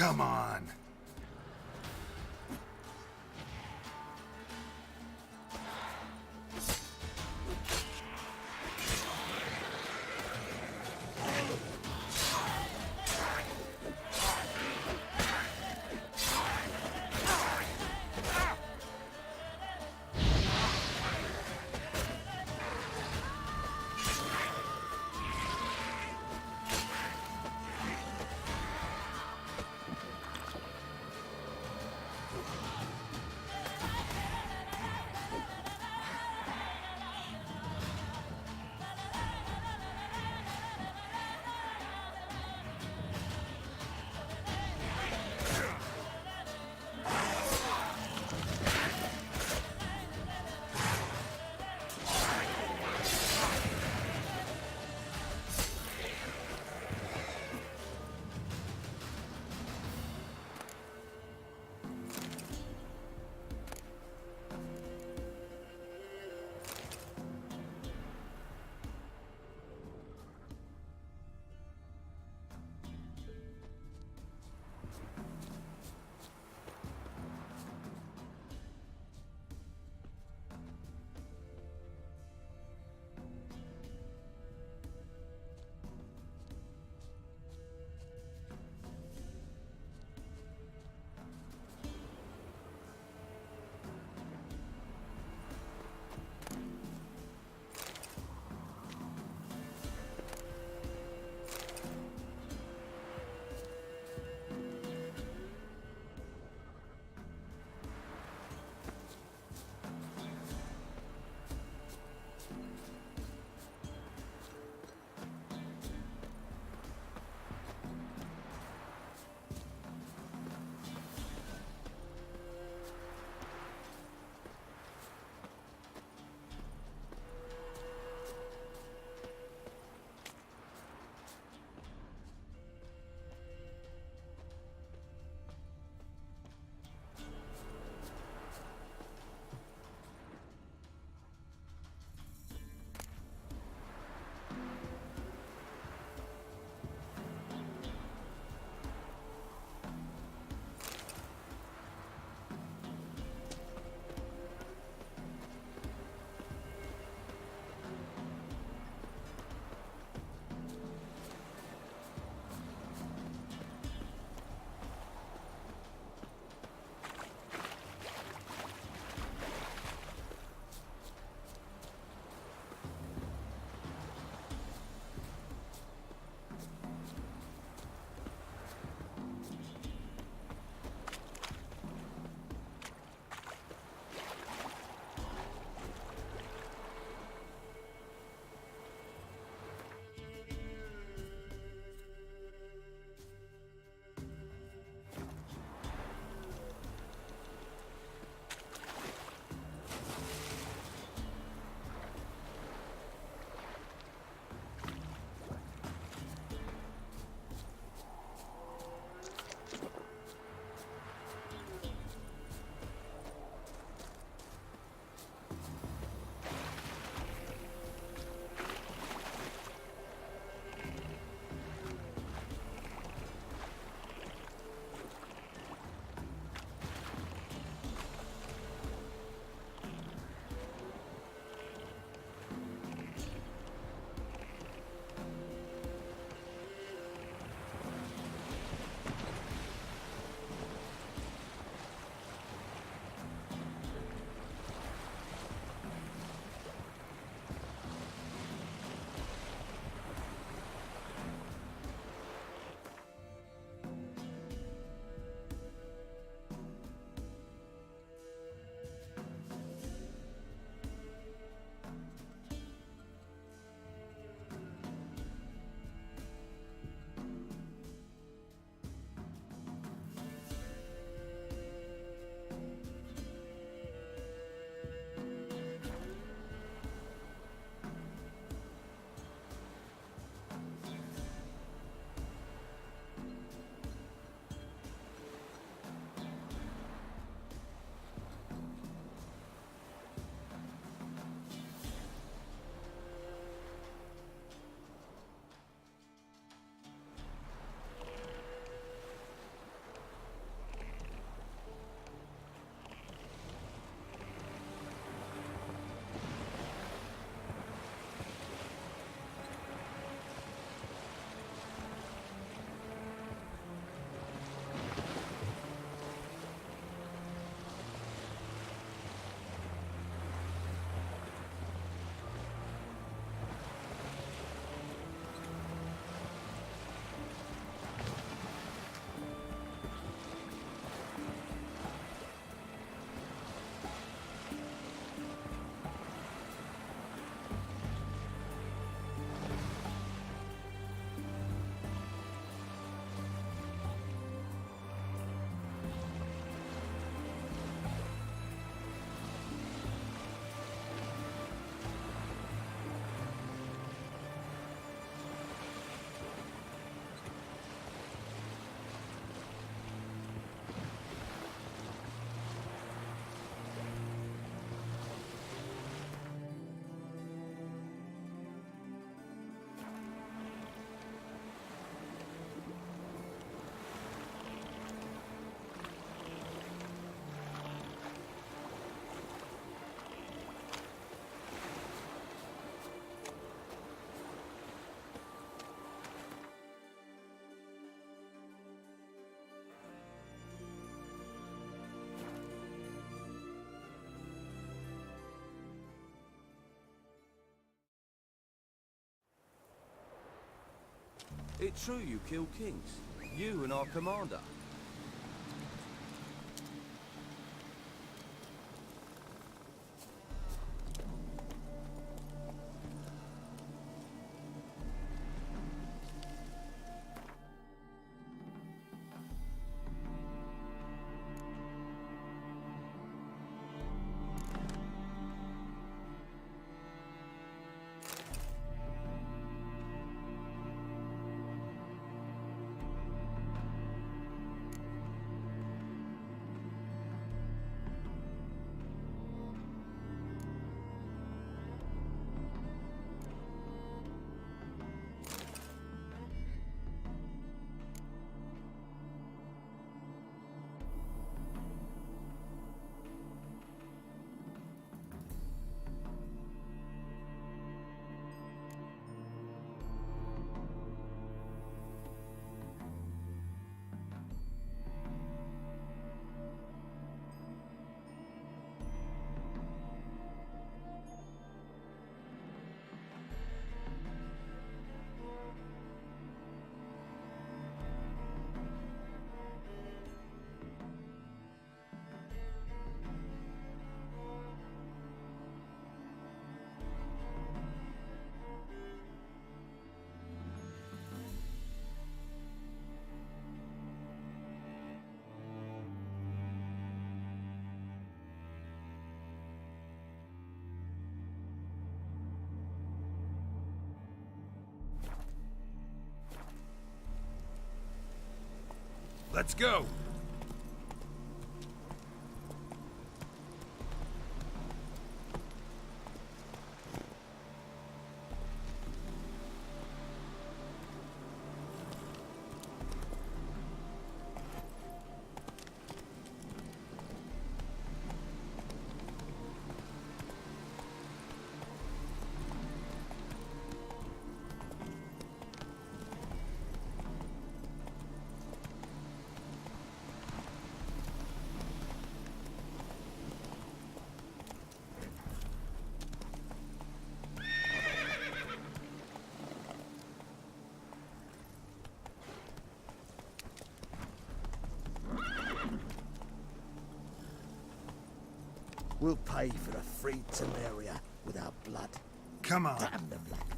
Come on. It's true you killed kings. You and our commander. Let's go! We'll pay for the freed Temeria with our blood. Come on. Damn the blackens.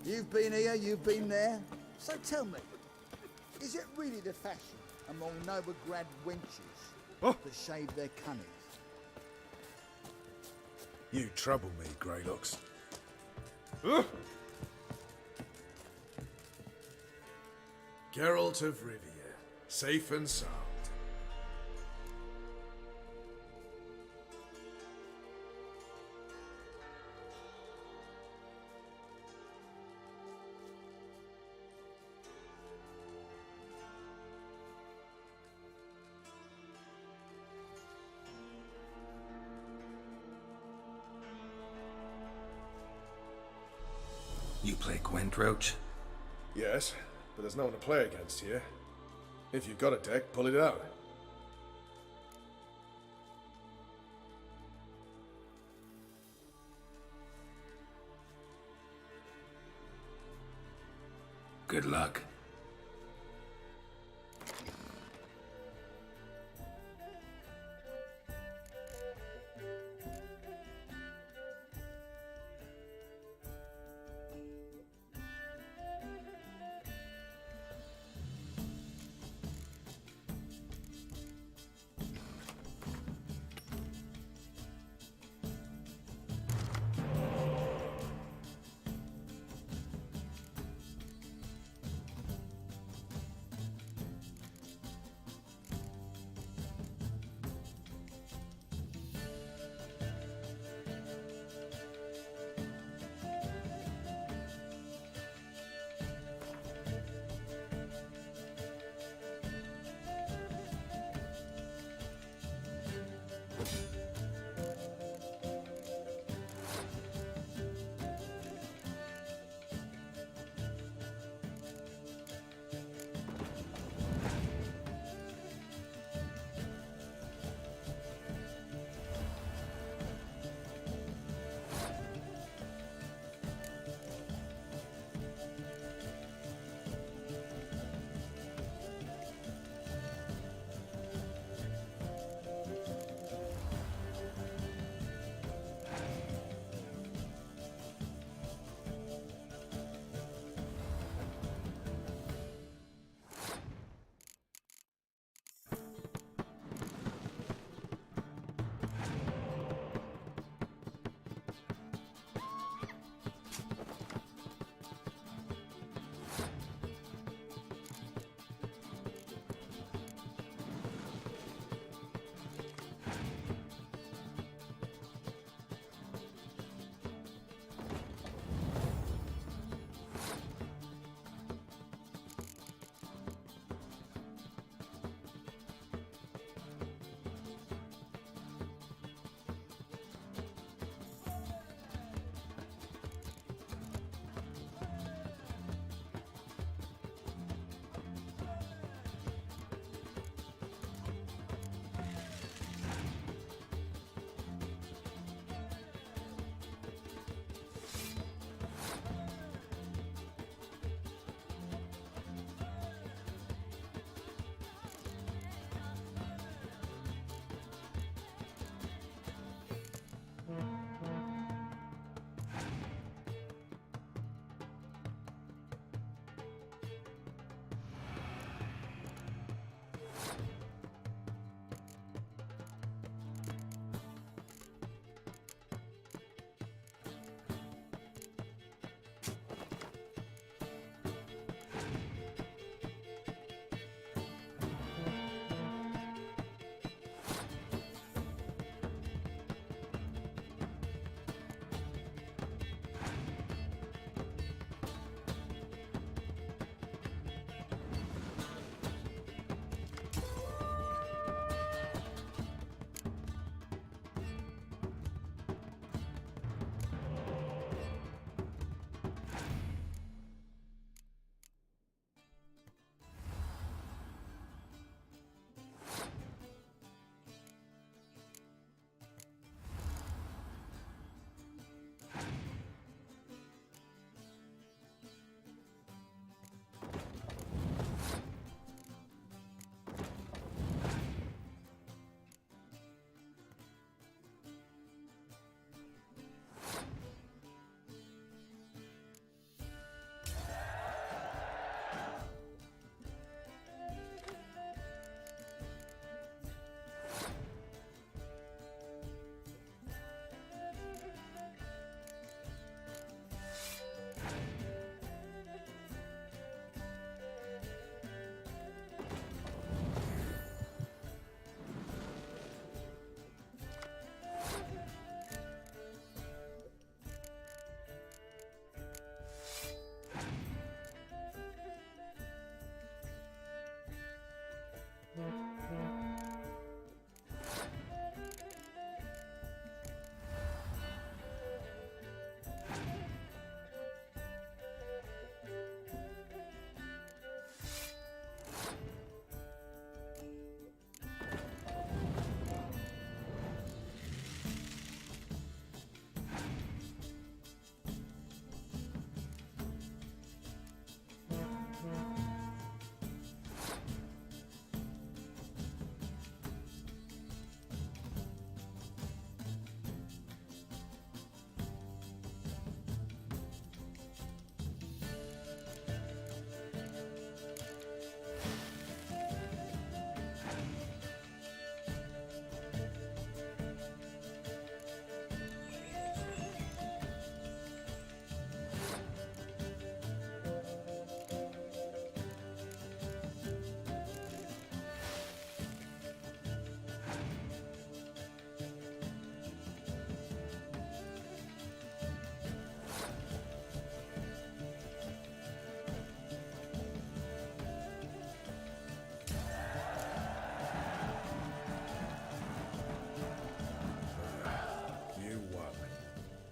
You've been here, you've been there. So tell me, is it really the fashion among Novigrad wenches to shave their cunnies? You trouble me, Greylocks. Geralt of Rivia, safe and sound. You play Gwent, Roach? Yes, but there's no one to play against here. If you've got a deck, pull it out. Good luck.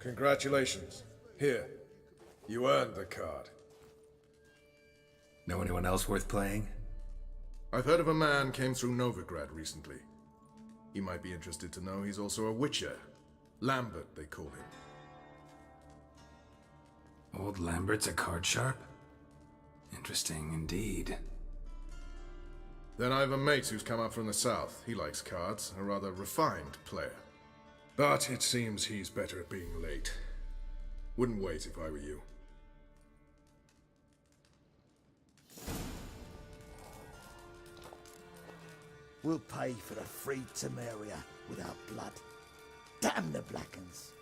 Congratulations. Here. You earned the card. Know anyone else worth playing? I've heard of a man came through Novigrad recently. You might be interested to know he's also a witcher. Lambert, they call him. Old Lambert's a card sharp? Interesting indeed. Then I have a mate who's come up from the south. He likes cards, a rather refined player. But it seems he's better at being late. Wouldn't wait if I were you. We'll pay for the free Temeria with our blood. Damn the Blackens.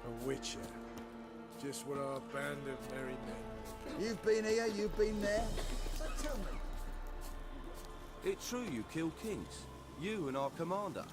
A witcher. Just what our band of merry men. You've been here, you've been there. So tell me, It's true you killed kings. You and our commander.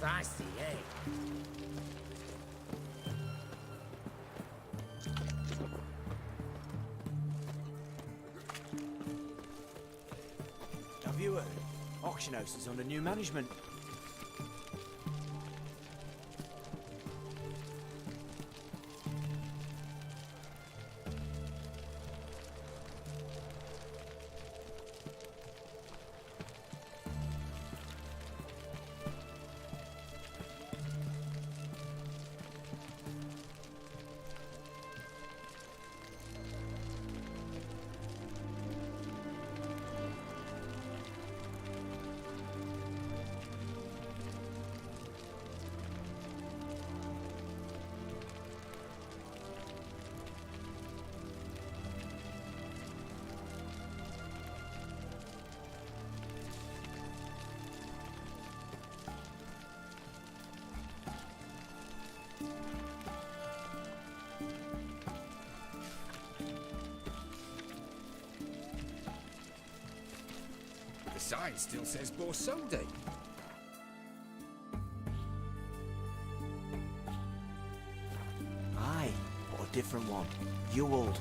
Feisty, eh? Have you heard? Auction House is under new management. The sign still says Borsode. Aye, but a different one. Ewald.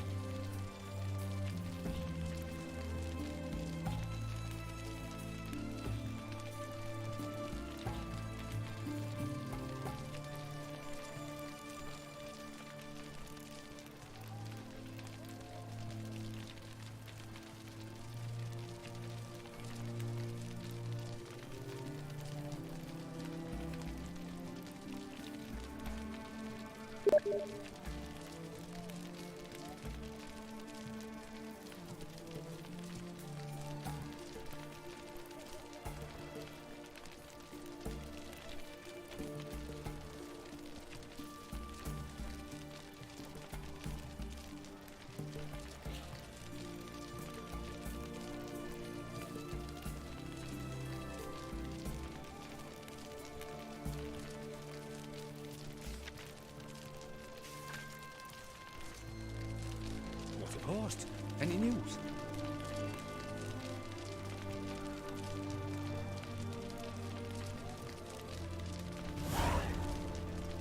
What a post. Any news?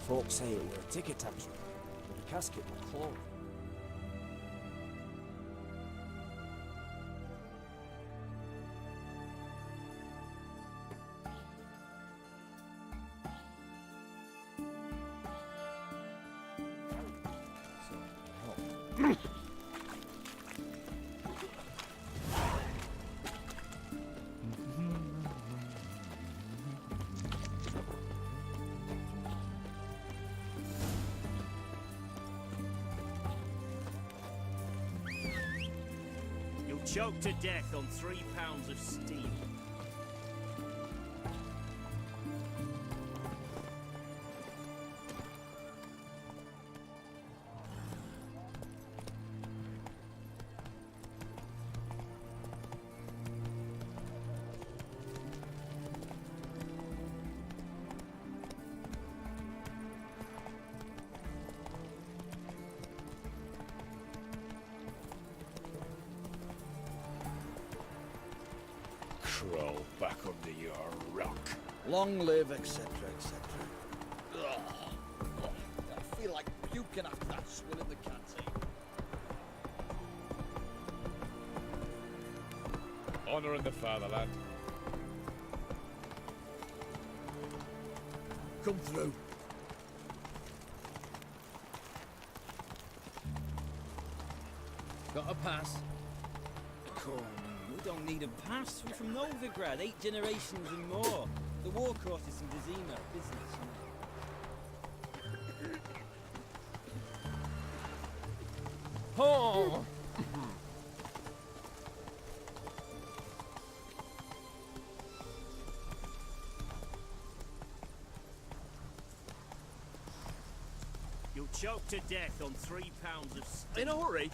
Folks say it were a ticket tax, but the casket will close. You'll choke to death on 3 pounds of steam. Crawl back under your rock. Long live, etc., etc. I feel like puking after that swill in the canteen. Honouring the fatherland. Come through. Got a pass? Come, we don't need a pass. We're from Novigrad, 8 generations and more. The war course is some Vizima business. Oh! You'll choke to death on 3 pounds of steam. In a hurry?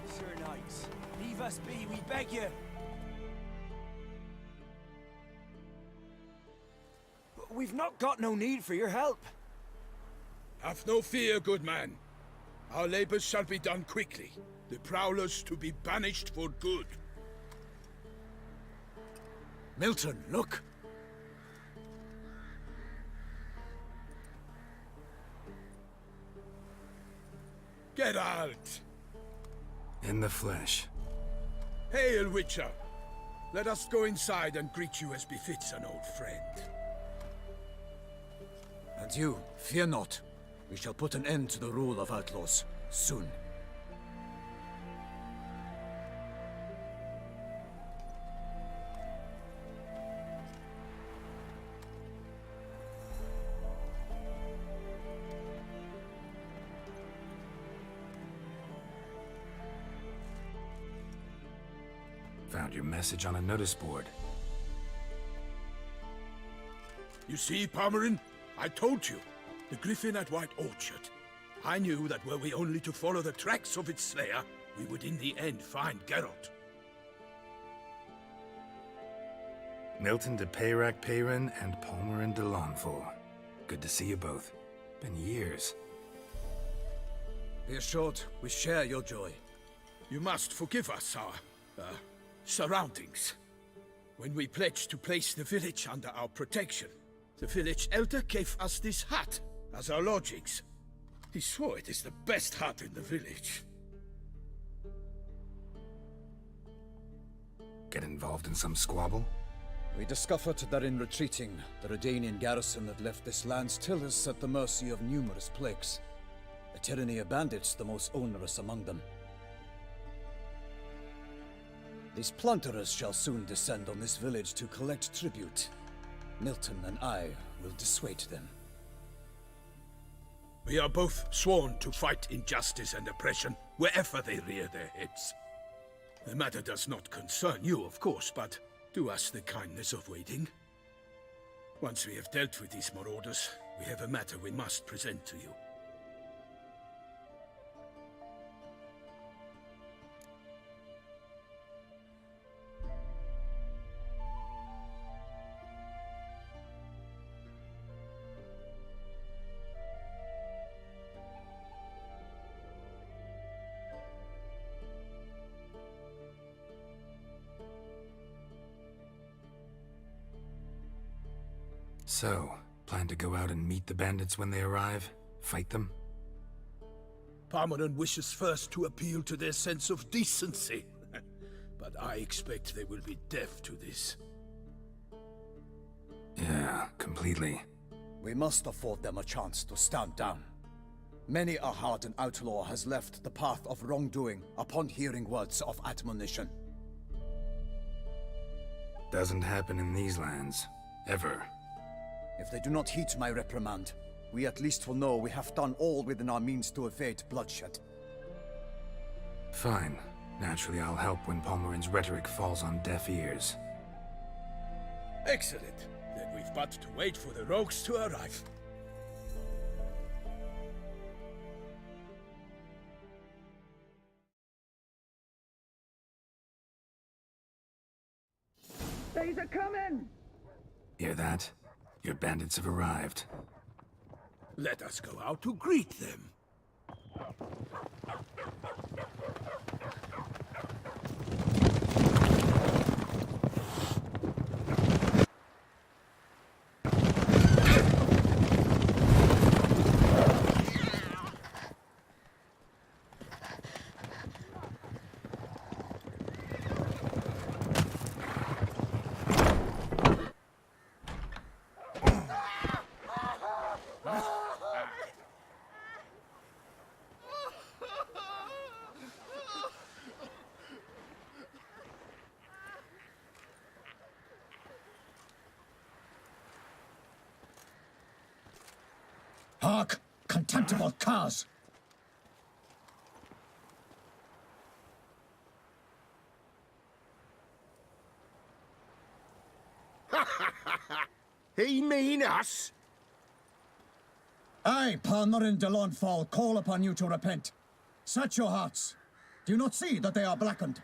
Sir Knights, leave us be, we beg you. We've not got no need for your help. Have no fear, good man. Our labors shall be done quickly. The prowlers to be banished for good. Milton, look! Geralt! In the flesh. Hail, Witcher! Let us go inside and greet you as befits an old friend. And you, fear not. We shall put an end to the rule of outlaws, soon. Found your message on a notice board. You see, Palmerin? I told you. The griffin at White Orchard. I knew that were we only to follow the tracks of its slayer, we would in the end find Geralt. Milton de Peyrac Peyran and Palmerin de Lawnful. Good to see you both. Been years. Be assured, we share your joy. You must forgive us our, surroundings. When we pledged to place the village under our protection, the village elder gave us this hut as our lodgings. He swore it is the best hut in the village. Get involved in some squabble? We discovered that in retreating, the Redanian garrison that left this land still is at the mercy of numerous plagues. A tyranny of bandits, the most onerous among them. These plunderers shall soon descend on this village to collect tribute. Milton and I will dissuade them. We are both sworn to fight injustice and oppression wherever they rear their heads. The matter does not concern you, of course, but do us the kindness of waiting. Once we have dealt with these marauders, we have a matter we must present to you. So, plan to go out and meet the bandits when they arrive? Fight them? Palmerin wishes first to appeal to their sense of decency. But I expect they will be deaf to this. Yeah, completely. We must afford them a chance to stand down. Many a hardened outlaw has left the path of wrongdoing upon hearing words of admonition. Doesn't happen in these lands. Ever. If they do not heed my reprimand, we at least will know we have done all within our means to evade bloodshed. Fine. Naturally, I'll help when Palmerin's rhetoric falls on deaf ears. Excellent. Then we've but to wait for the rogues to arrive. These are coming! Hear that? Your bandits have arrived. Let us go out to greet them. Hark! Contemptible curs! He mean us? I, Palmerin de Lawnfall, call upon you to repent. Search your hearts. Do you not see that they are blackened?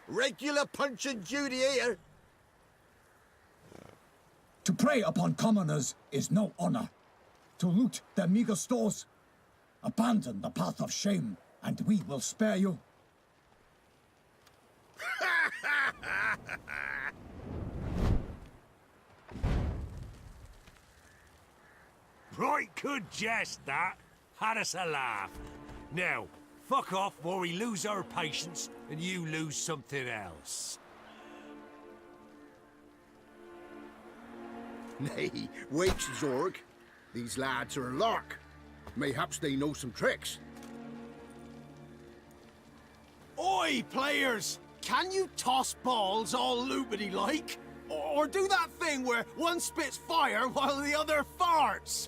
Regular Punch and Judy here. To prey upon commoners is no honor. To loot their meager stores, abandon the path of shame, and we will spare you. Right good jest, that. Had us a laugh. Now, fuck off or we lose our patience and you lose something else. Nay, wait, Zorg. These lads are a lark. Mayhaps they know some tricks. Oi, players! Can you toss balls all loopity-like? Or do that thing where one spits fire while the other farts?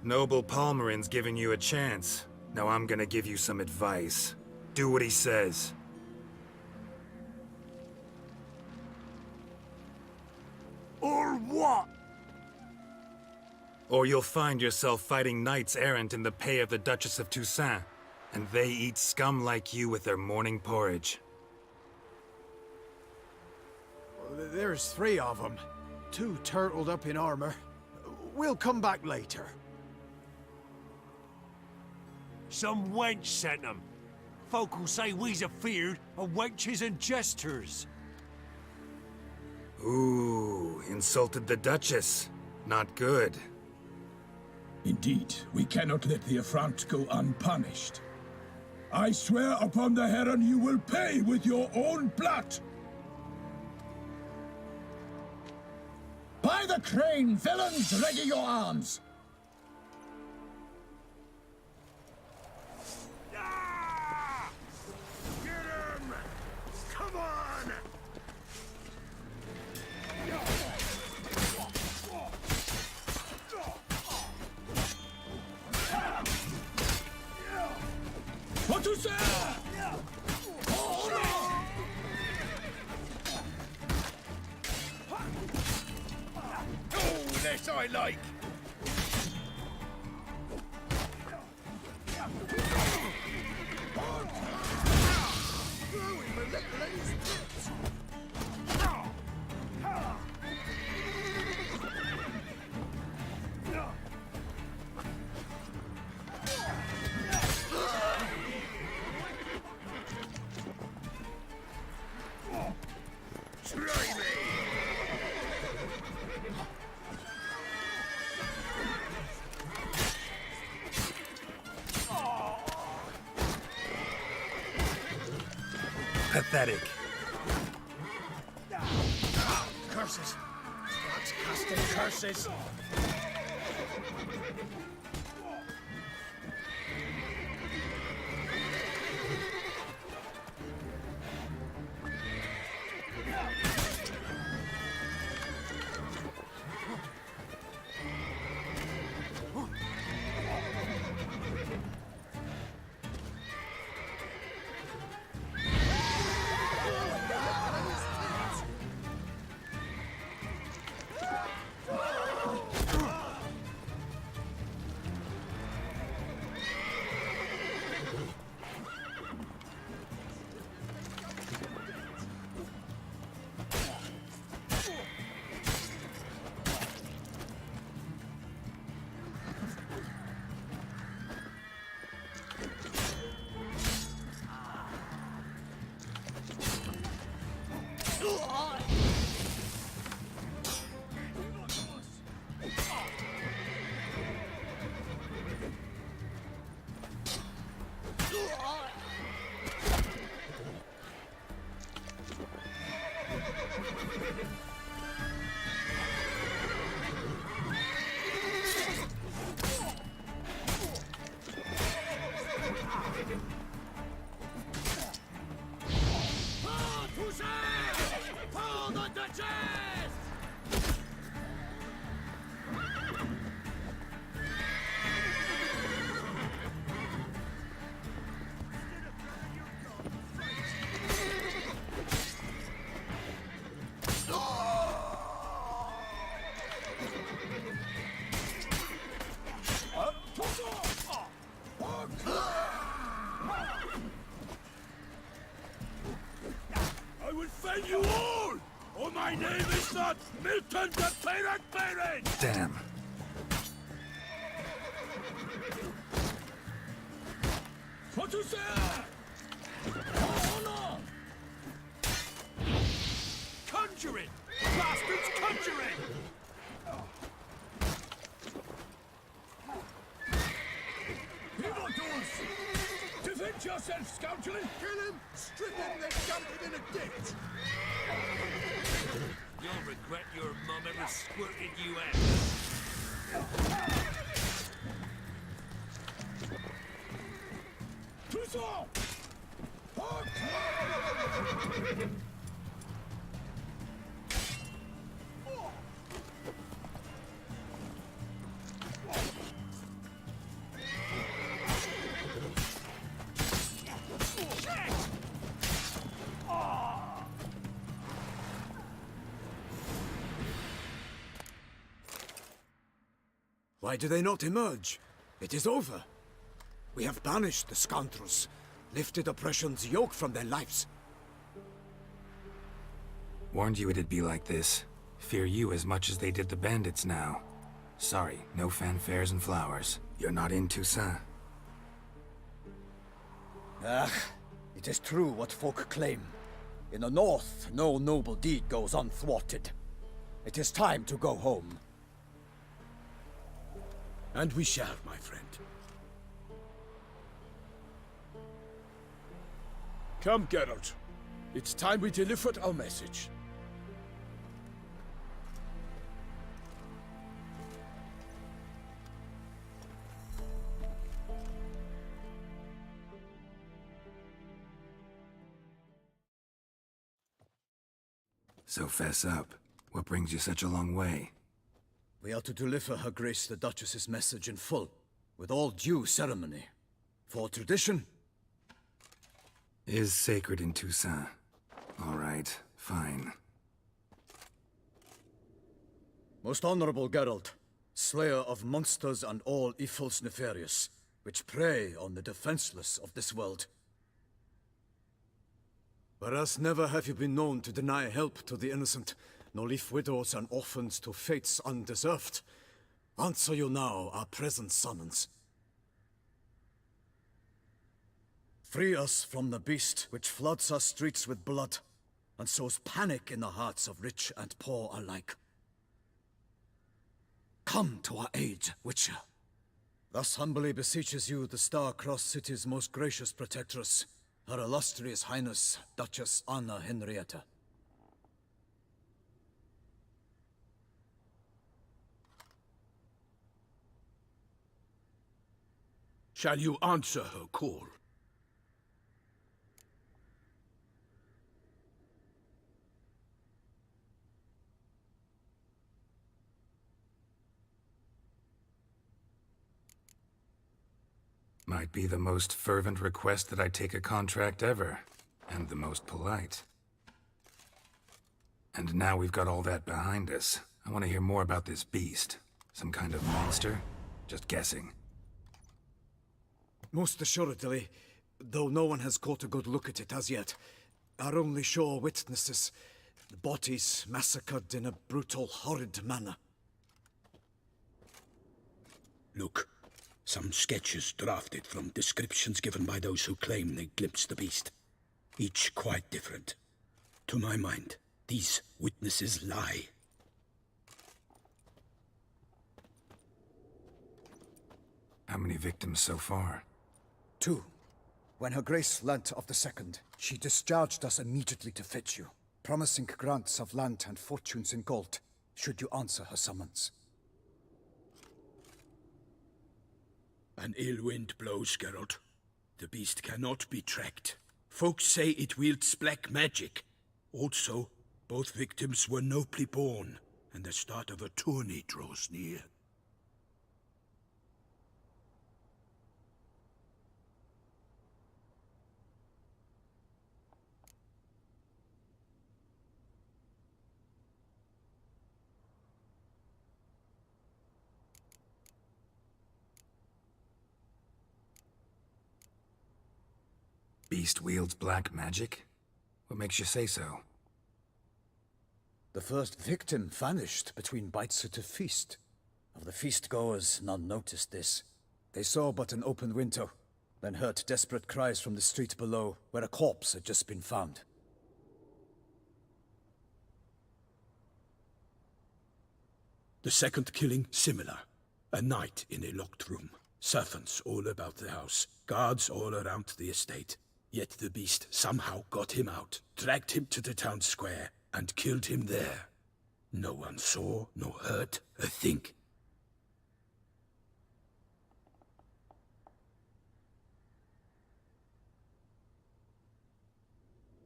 Noble Palmerin's giving you a chance. Now I'm gonna give you some advice. Do what he says. Or what? Or you'll find yourself fighting knights errant in the pay of the Duchess of Toussaint, and they eat scum like you with their morning porridge. There's 3 of them. 2 turtled up in armor. We'll come back later. Some wench sent them. Folk will say we's afeard of wenches and jesters. Ooh, insulted the Duchess. Not good. Indeed, we cannot let the affront go unpunished. I swear upon the Heron you will pay with your own blood! By the crane, villains, ready your arms! Get him! Come on! What to say? Oh, this I like! Try me! Pathetic. Curses! God's casting curses! My name is not Milton de Peyrac-Peyran! Damn. What to say? Oh, no! Conjuring! Bastards conjuring! Evildoers! Defend yourself, scoundrel! Kill him, strip him, then dump him in a ditch! You'll regret your mum ever squirted you out. Trousseau! Why do they not emerge? It is over. We have banished the scoundrels, lifted oppression's yoke from their lives. Warned you it'd be like this. Fear you as much as they did the bandits now. Sorry, no fanfares and flowers. You're not in Toussaint. Ah, it is true what folk claim. In the north, no noble deed goes unthwarted. It is time to go home. And we shall, my friend. Come, Geralt. It's time we delivered our message. So fess up. What brings you such a long way? We are to deliver Her Grace the Duchess's message in full, with all due ceremony. For tradition. Is sacred in Toussaint. All right, fine. Most honorable Geralt, slayer of monsters and all evils nefarious, which prey on the defenseless of this world. Whereas never have you been known to deny help to the innocent, nor leave widows and orphans to fates undeserved. Answer you now our present summons. Free us from the beast which floods our streets with blood, and sows panic in the hearts of rich and poor alike. Come to our aid, Witcher. Thus humbly beseeches you the Star-Crossed City's most gracious protectress, Her illustrious Highness, Duchess Anna Henrietta. Shall you answer her call? Might be the most fervent request that I take a contract ever, and the most polite. And now we've got all that behind us. I want to hear more about this beast. Some kind of monster? Just guessing. Most assuredly, though no one has caught a good look at it as yet. Our only sure witnesses, the bodies massacred in a brutal, horrid manner. Look, some sketches drafted from descriptions given by those who claim they glimpsed the beast. Each quite different. To my mind, these witnesses lie. How many victims so far? 2. When Her Grace learnt of the second, she discharged us immediately to fetch you, promising grants of land and fortunes in gold, should you answer her summons. An ill wind blows, Geralt. The beast cannot be tracked. Folks say it wields black magic. Also, both victims were nobly born, and the start of a tourney draws near. Beast wields black magic? What makes you say so? The first victim vanished between bites at a feast. Of the feast-goers, none noticed this. They saw but an open window, then heard desperate cries from the street below, where a corpse had just been found. The second killing, similar. A night in a locked room. Servants all about the house. Guards all around the estate. Yet the beast somehow got him out, dragged him to the town square, and killed him there. No one saw, nor heard a thing.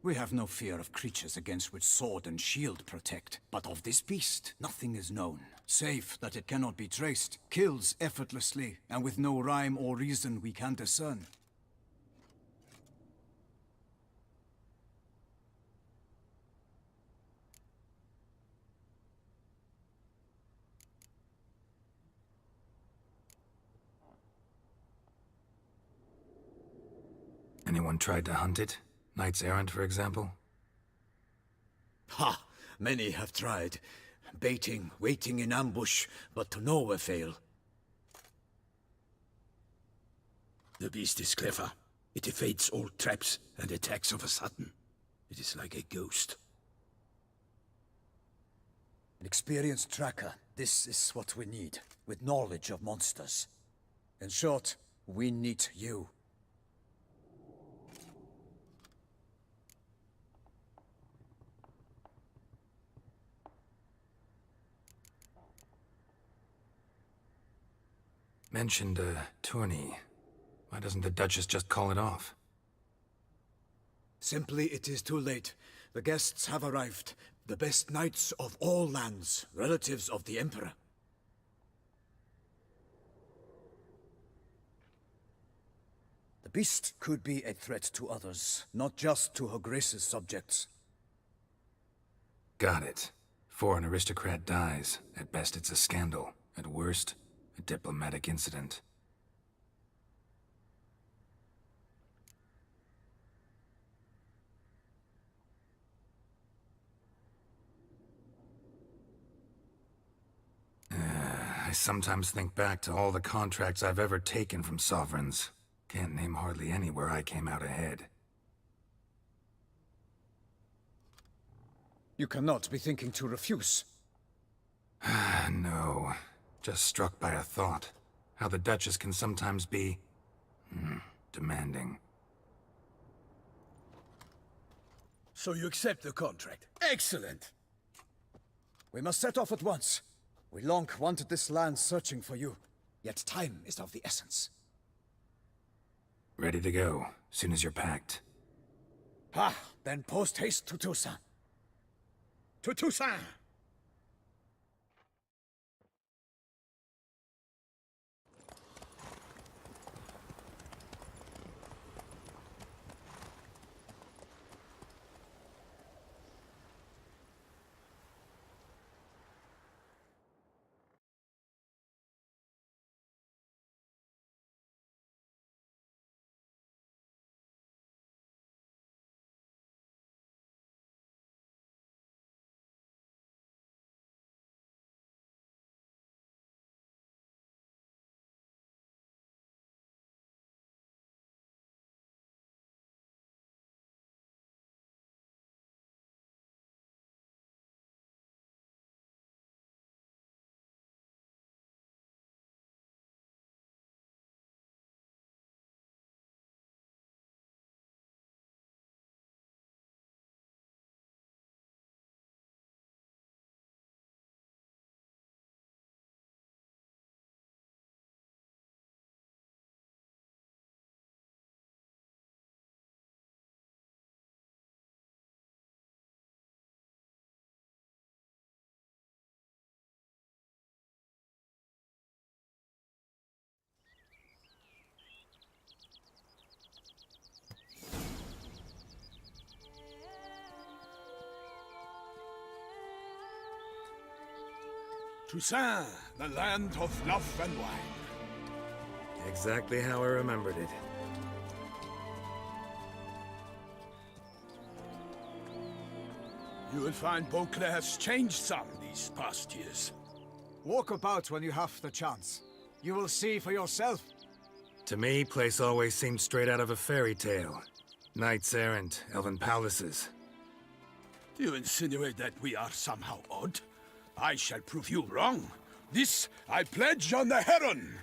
We have no fear of creatures against which sword and shield protect, but of this beast nothing is known, save that it cannot be traced, kills effortlessly, and with no rhyme or reason we can discern. Anyone tried to hunt it? Knights errant, for example? Ha! Many have tried. Baiting, waiting in ambush, but to no avail. The beast is clever. It evades all traps and attacks of a sudden. It is like a ghost. An experienced tracker. This is what we need, with knowledge of monsters. In short, we need you. Mentioned a tourney. Why doesn't the Duchess just call it off? Simply, it is too late. The guests have arrived. The best knights of all lands, relatives of the Emperor. The beast could be a threat to others, not just to Her Grace's subjects. Got it. Before an aristocrat dies, at best it's a scandal. At worst, a diplomatic incident. I sometimes think back to all the contracts I've ever taken from sovereigns. Can't name hardly any where I came out ahead. You cannot be thinking to refuse. No. Just struck by a thought. How the Duchess can sometimes be... demanding. So you accept the contract. Excellent! We must set off at once. We long wanted this land searching for you, yet time is of the essence. Ready to go, soon as you're packed. Then post-haste to Toussaint. To Toussaint! Toussaint, the land of love and wine. Exactly how I remembered it. You will find Beauclair has changed some these past years. Walk about when you have the chance. You will see for yourself. To me, place always seemed straight out of a fairy tale. Knights errant, elven palaces. Do you insinuate that we are somehow odd? I shall prove you wrong. This I pledge on the Heron!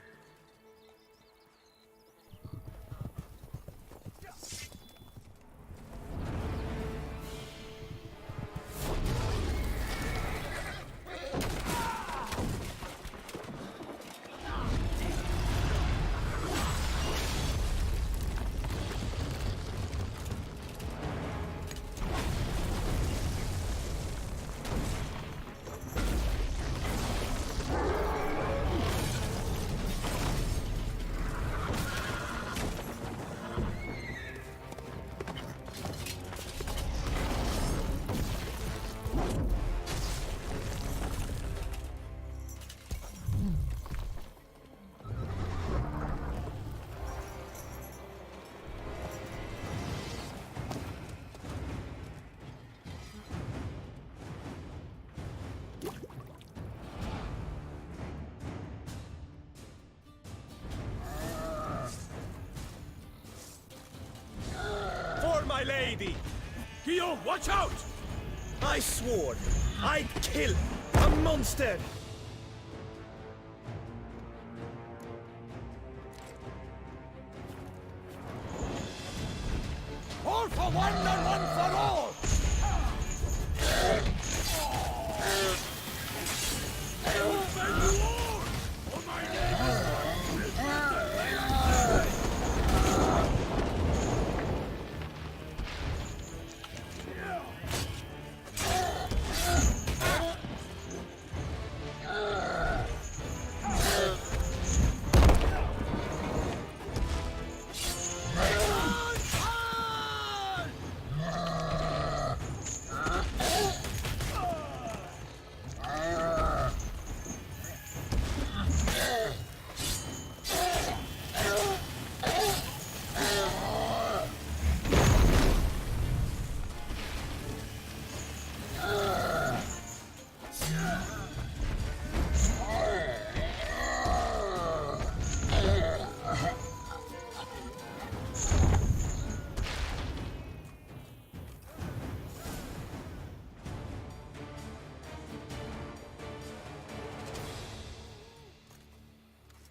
For my lady! Guillaume, watch out! I swore I'd kill a monster! All for one and one for all!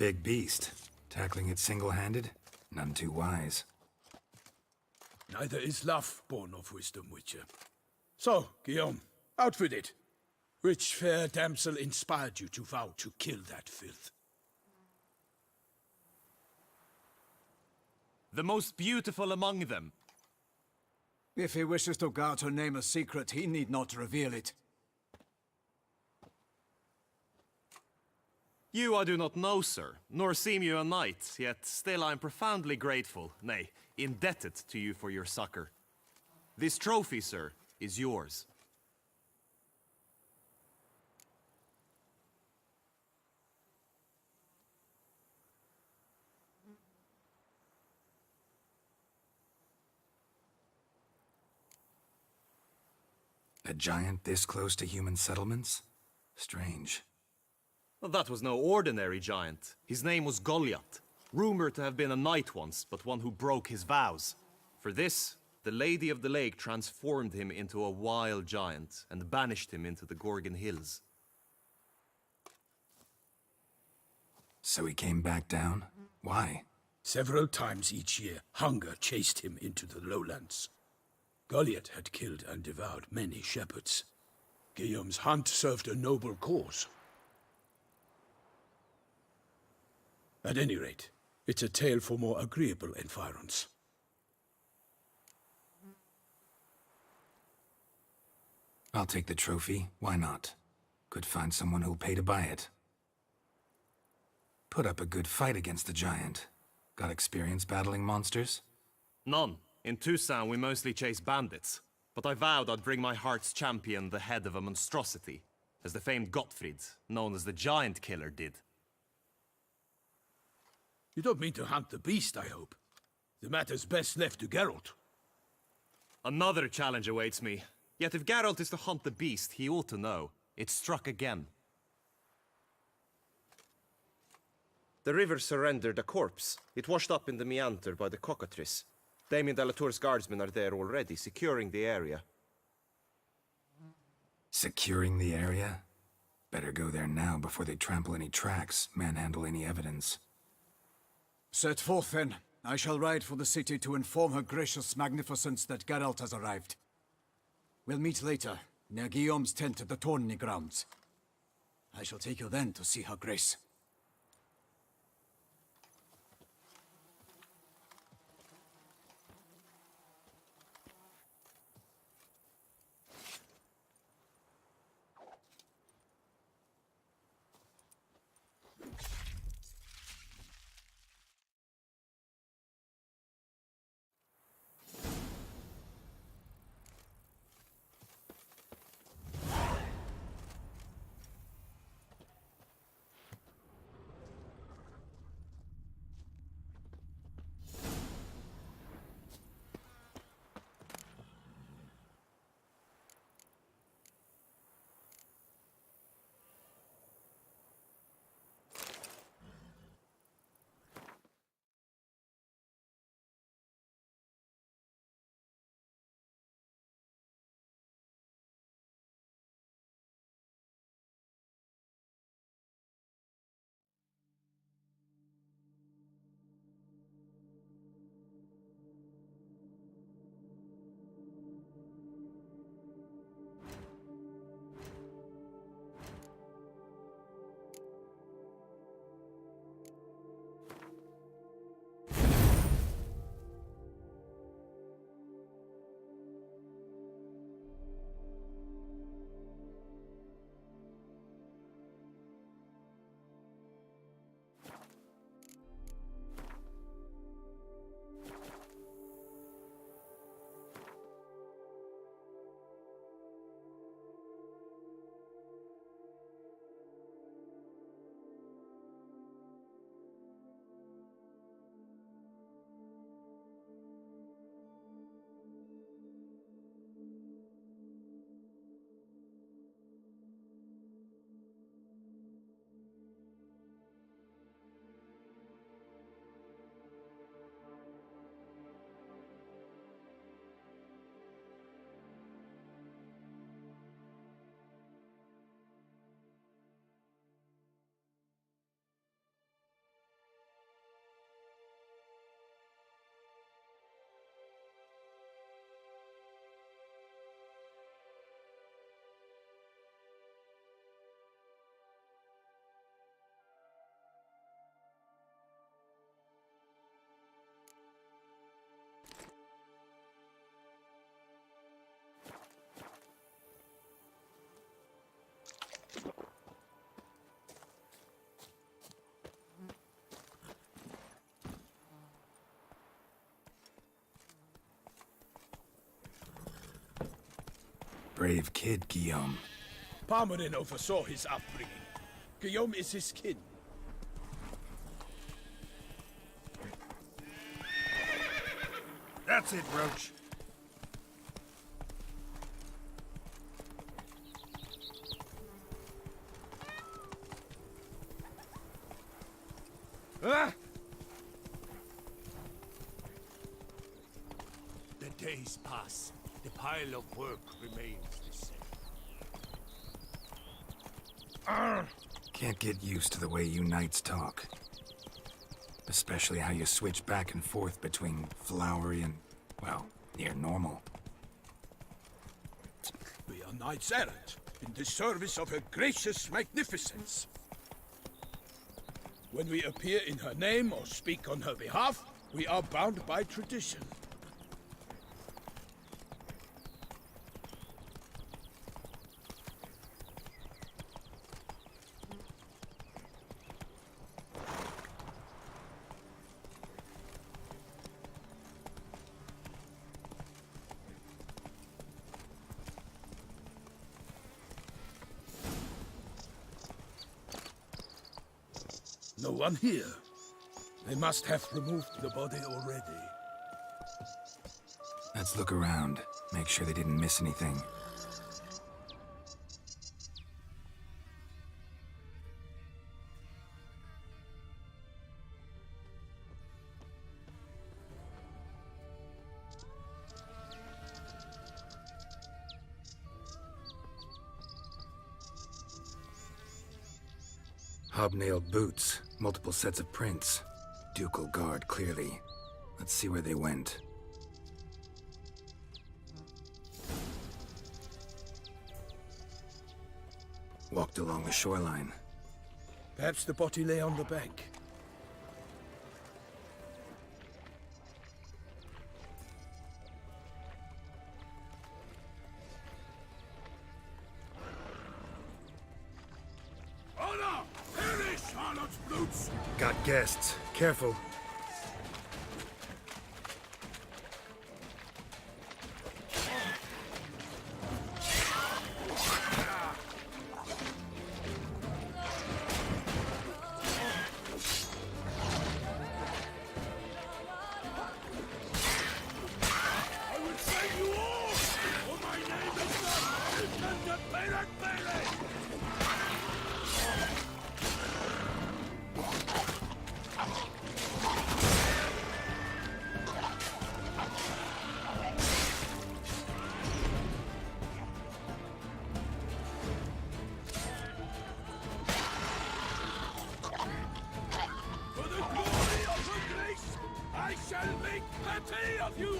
Big beast. Tackling it single-handed? None too wise. Neither is love born of wisdom, Witcher. So, Guillaume, out with it. Which fair damsel inspired you to vow to kill that filth? The most beautiful among them. If he wishes to guard her name a secret, he need not reveal it. You I do not know, sir, nor seem you a knight, yet still I am profoundly grateful, nay, indebted to you for your succor. This trophy, sir, is yours. A giant this close to human settlements? Strange. Well, that was no ordinary giant. His name was Goliath, rumored to have been a knight once, but one who broke his vows. For this, the Lady of the Lake transformed him into a wild giant and banished him into the Gorgon Hills. So he came back down? Why? Several times each year, hunger chased him into the lowlands. Goliath had killed and devoured many shepherds. Guillaume's hunt served a noble cause. At any rate, it's a tale for more agreeable environs. I'll take the trophy. Why not? Could find someone who'll pay to buy it. Put up a good fight against the giant. Got experience battling monsters? None. In Toussaint, we mostly chase bandits. But I vowed I'd bring my heart's champion the head of a monstrosity, as the famed Gottfried, known as the Giant Killer, did. You don't mean to hunt the beast, I hope. The matter's best left to Geralt. Another challenge awaits me, Yet if Geralt is to hunt the beast, he ought to know. It struck again. The river surrendered a corpse. It washed up in the meander by the cockatrice. Damien de la Tour's guardsmen are there already, securing the area. Securing the area? Better go there now before they trample any tracks, manhandle any evidence. Set forth, then. I shall ride for the city to inform her gracious magnificence that Geralt has arrived. We'll meet later, near Guillaume's tent at the Tourney grounds. I shall take you then to see her grace. Brave kid, Guillaume. Parmarin oversaw his upbringing. Guillaume is his kin. That's it, Roach. Ah! The days pass. The pile of work remains the same. Can't get used to the way you knights talk. Especially how you switch back and forth between flowery and, well, near normal. We are knights errant, in the service of her gracious magnificence. When we appear in her name or speak on her behalf, we are bound by tradition. No one here. They must have removed the body already. Let's look around. Make sure they didn't miss anything. Hobnailed boots, multiple sets of prints. Ducal guard, clearly. Let's see where they went. Walked along the shoreline. Perhaps the body lay on the bank. Honor! Perish, Charlotte's Bloods! Got guests. Careful. I will save you all! For my name is not Lieutenant Bayrak Bailey! For the glory of her grace, I shall make petty of you!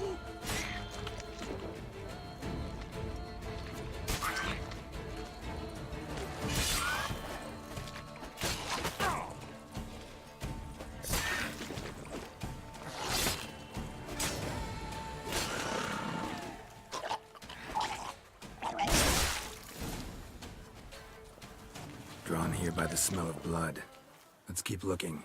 Drawn here by the smell of blood. Let's keep looking.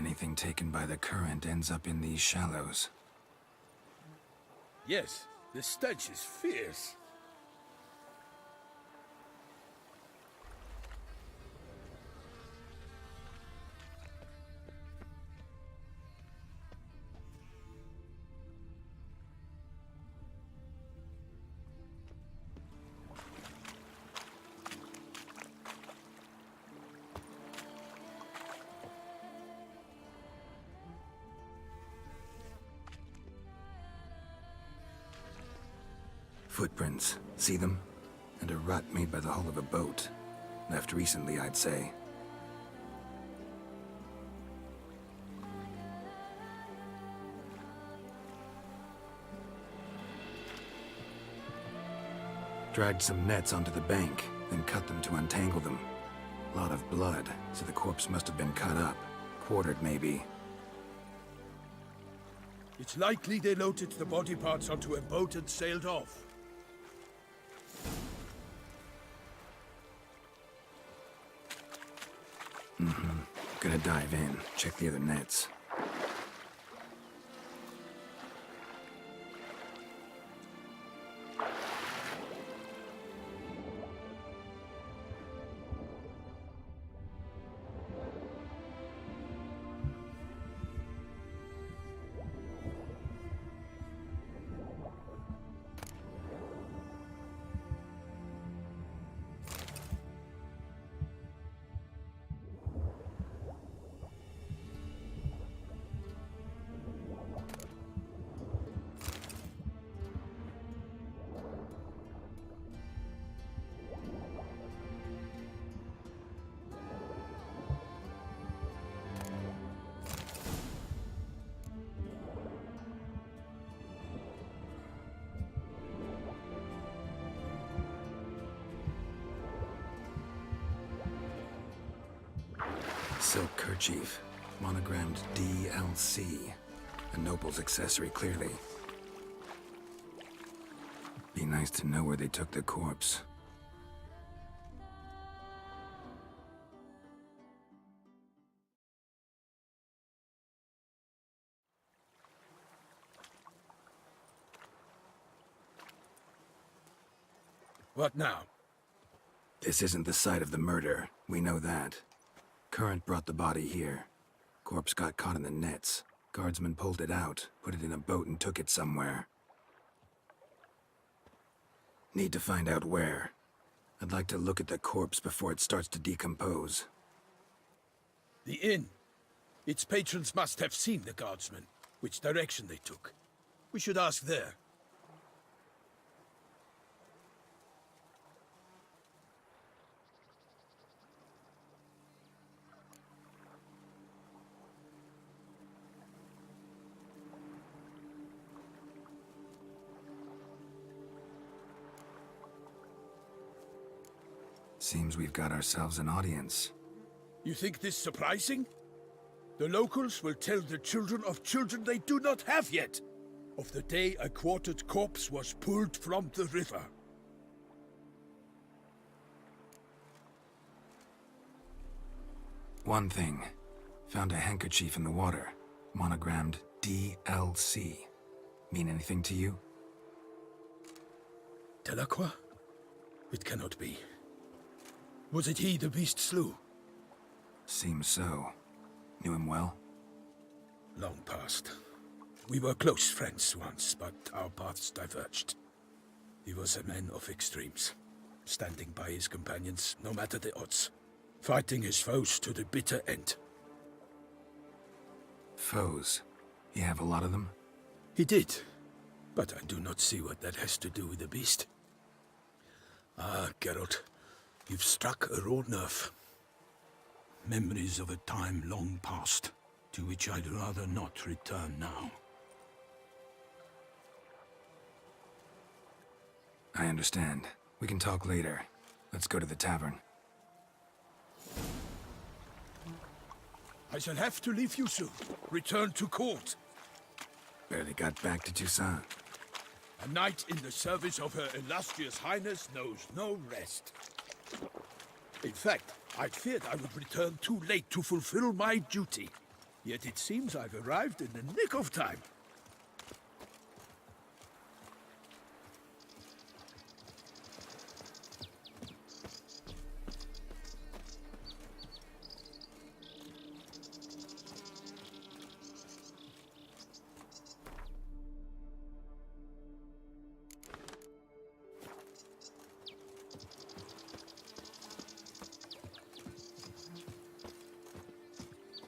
Anything taken by the current ends up in these shallows. Yes, the stench is fierce. Footprints. See them? And a rut made by the hull of a boat. Left recently, I'd say. Dragged some nets onto the bank, then cut them to untangle them. Lot of blood, so the corpse must have been cut up. Quartered, maybe. It's likely they loaded the body parts onto a boat and sailed off. Gonna dive in, check the other nets. Silk kerchief, monogrammed DLC. A noble's accessory, clearly. Be nice to know where they took the corpse. What now? This isn't the site of the murder. We know that. Current brought the body here. Corpse got caught in the nets. Guardsmen pulled it out, put it in a boat and took it somewhere. Need to find out where. I'd like to look at the corpse before it starts to decompose. The inn. Its patrons must have seen the guardsmen, which direction they took. We should ask there. Seems we've got ourselves an audience. You think this surprising? The locals will tell the children of children they do not have yet, of the day a quartered corpse was pulled from the river. One thing. Found a handkerchief in the water. Monogrammed DLC. Mean anything to you? Delacroix? It cannot be. Was it he the beast slew? Seems so. Knew him well? Long past. We were close friends once, but our paths diverged. He was a man of extremes, standing by his companions no matter the odds, fighting his foes to the bitter end. Foes? You have a lot of them? He did, but I do not see what that has to do with the beast. Ah, Geralt, you've struck a raw nerve. Memories of a time long past, to which I'd rather not return now. I understand. We can talk later. Let's go to the tavern. I shall have to leave you soon. Return to court. Barely got back to Toussaint. A knight in the service of Her Illustrious Highness knows no rest. In fact, I feared I would return too late to fulfill my duty. Yet it seems I've arrived in the nick of time.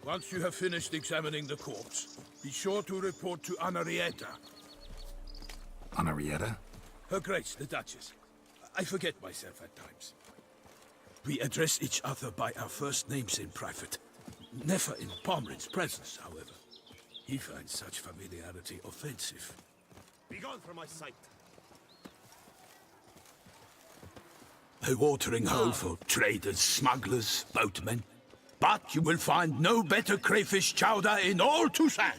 Once you have finished examining the corpse, be sure to report to Anarietta. Anarietta? Her Grace, the Duchess. I forget myself at times. We address each other by our first names in private. Never in Pomrin's presence, however. He finds such familiarity offensive. Begone from my sight. A watering hole for traders, smugglers, boatmen. But you will find no better crayfish chowder in all Toussaint.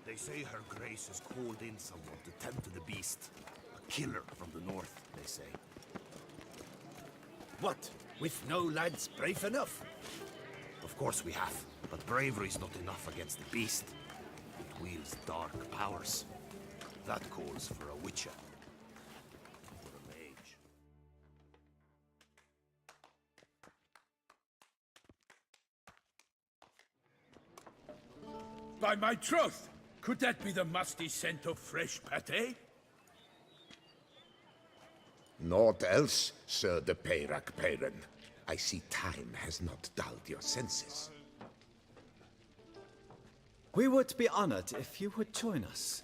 They say Her Grace has called in someone to tend to the beast. A killer from the north, they say. What? With no lads brave enough? Of course we have, but bravery's not enough against the beast. It wields dark powers. That calls for a witcher. For a mage. By my troth, could that be the musty scent of fresh pâté? Naught else, Sir de Peyrac Peyran. I see time has not dulled your senses. We would be honored if you would join us.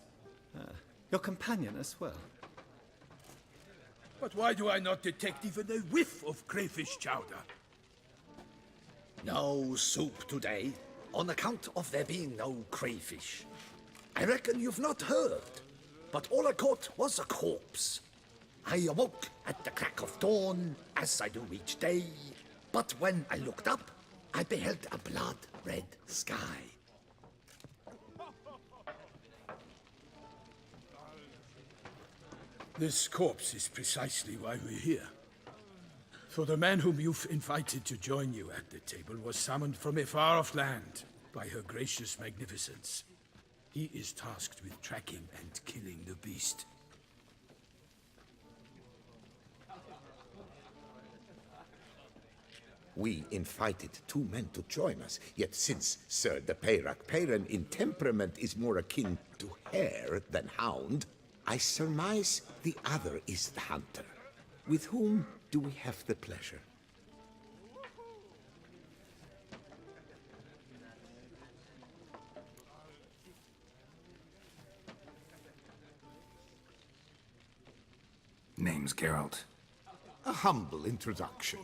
Your companion as well. But why do I not detect even a whiff of crayfish chowder? No soup today, on account of there being no crayfish. I reckon you've not heard, but all I caught was a corpse. I awoke at the crack of dawn, as I do each day, but when I looked up, I beheld a blood-red sky. This corpse is precisely why we're here. For the man whom you've invited to join you at the table was summoned from a far-off land by her gracious magnificence. He is tasked with tracking and killing the beast. We invited two men to join us, yet since Sir de Peyrac Peyran in temperament is more akin to hare than hound, I surmise the other is the hunter. With whom do we have the pleasure? Name's Geralt. A humble introduction.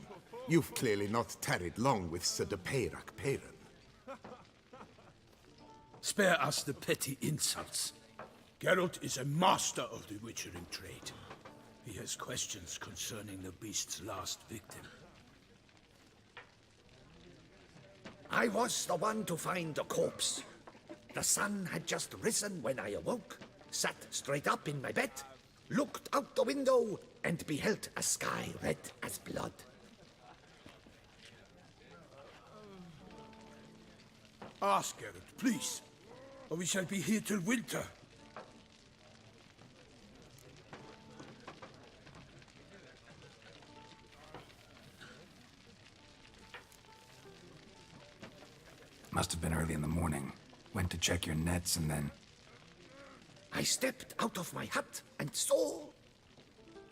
You've clearly not tarried long with Sir de Peyrac Peyran. Spare us the petty insults. Geralt is a master of the witchering trade. He has questions concerning the beast's last victim. I was the one to find the corpse. The sun had just risen when I awoke, sat straight up in my bed, looked out the window, and beheld a sky red as blood. Ask Geralt, please, or we shall be here till winter. Must have been early in the morning. Went to check your nets and then... I stepped out of my hut and saw...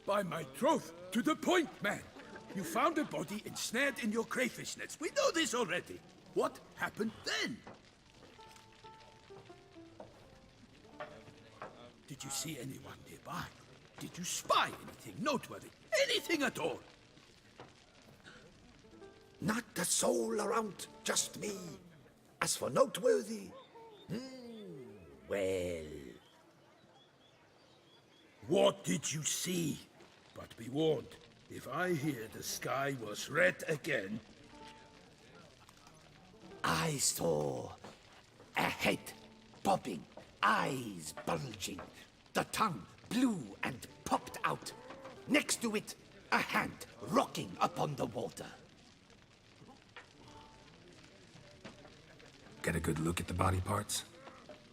By my troth, to the point, man. You found a body ensnared in your crayfish nets. We know this already. What happened then? Did you see anyone nearby? Did you spy anything noteworthy? Anything at all? Not a soul around, just me. As for noteworthy... well... What did you see? But be warned, if I hear the sky was red again... I saw a head bobbing, eyes bulging, the tongue blue and popped out. Next to it, a hand rocking upon the water. Get a good look at the body parts?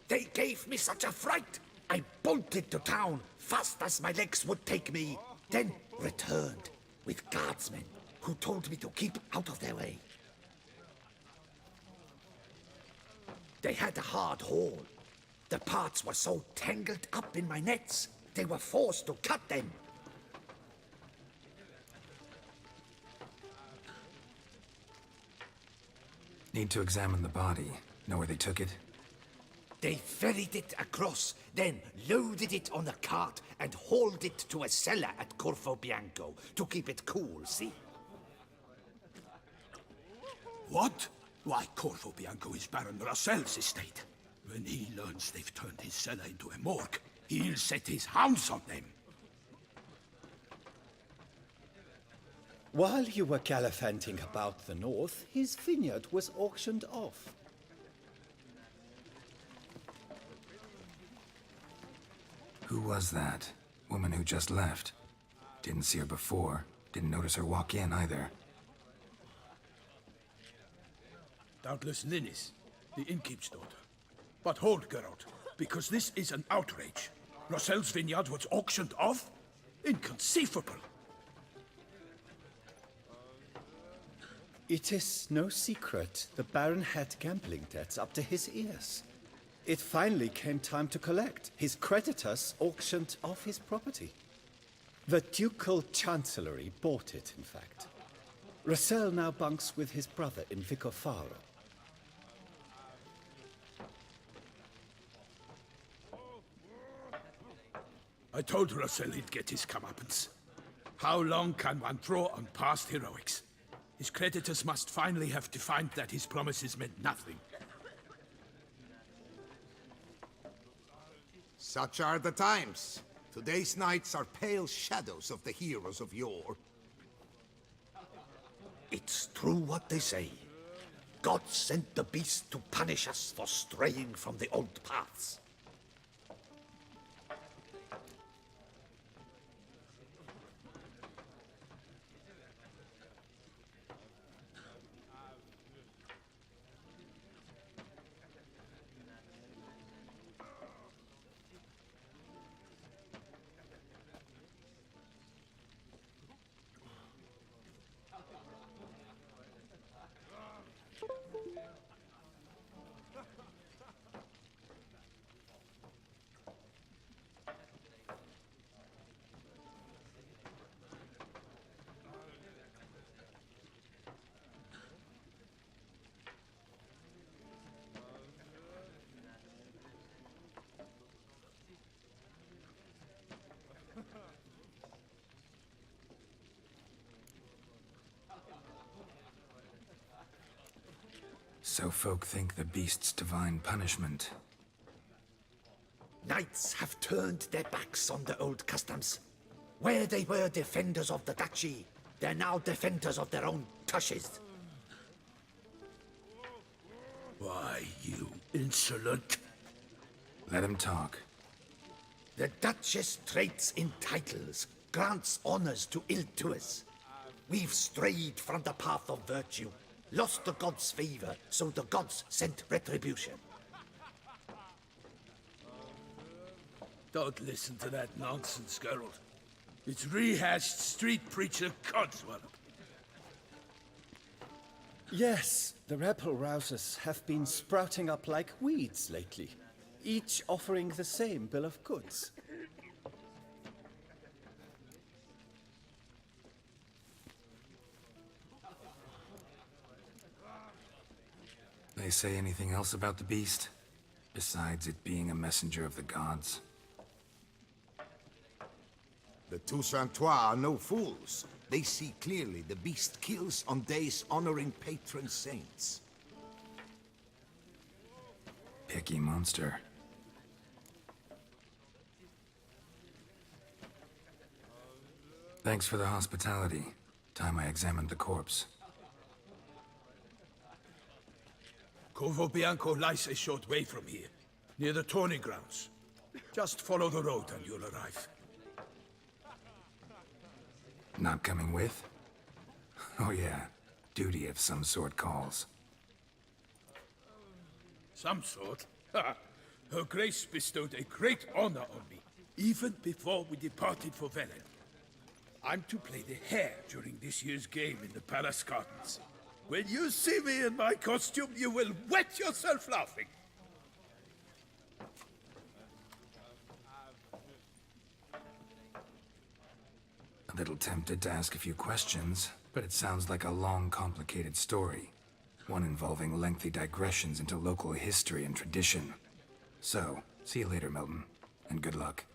They gave me such a fright! I bolted to town fast as my legs would take me, then returned with guardsmen who told me to keep out of their way. They had a hard haul. The parts were so tangled up in my nets, they were forced to cut them. Need to examine the body. Know where they took it? They ferried it across, then loaded it on a cart and hauled it to a cellar at Corvo Bianco to keep it cool, see? What? Why, Corvo Bianco is Baron Rossel's estate. When he learns they've turned his cellar into a morgue, he'll set his hounds on them. While you were gallivanting about the north, his vineyard was auctioned off. Who was that? Woman who just left. Didn't see her before. Didn't notice her walk in either. Doubtless Linnis, the innkeep's daughter. But hold, Geralt, because this is an outrage. Rossel's vineyard was auctioned off? Inconceivable! It is no secret the Baron had gambling debts up to his ears. It finally came time to collect. His creditors auctioned off his property. The Ducal Chancellery bought it, in fact. Rossel now bunks with his brother in Vicofaro. I told Rossel he'd get his comeuppance. How long can one throw on past heroics? His creditors must finally have defined that his promises meant nothing. Such are the times. Today's knights are pale shadows of the heroes of yore. It's true what they say. God sent the beast to punish us for straying from the old paths. So folk think the beast's divine punishment. Knights have turned their backs on the old customs. Where they were defenders of the duchy, they're now defenders of their own tushes. Why, you insolent... Let him talk. The Duchess trades in titles, grants honors to ill-doers. We've strayed from the path of virtue, lost the gods' favor, so the gods sent retribution. Don't listen to that nonsense, Geralt. It's rehashed street preacher codswallop. Yes, the rebel rousers have been sprouting up like weeds lately, each offering the same bill of goods. They say anything else about the beast? Besides it being a messenger of the gods? The Toussaintois are no fools. They see clearly the beast kills on days honoring patron saints. Picky monster. Thanks for the hospitality. Time I examined the corpse. Corvo Bianco lies a short way from here, near the tourney grounds. Just follow the road and you'll arrive. Not coming with? Oh yeah, duty of some sort calls. some sort. Her Grace bestowed a great honor on me, even before we departed for Velen. I'm to play the hare during this year's game in the palace gardens. When you see me in my costume, you will wet yourself laughing. A little tempted to ask a few questions, but it sounds like a long, complicated story. One involving lengthy digressions into local history and tradition. So, see you later, Milton, and good luck.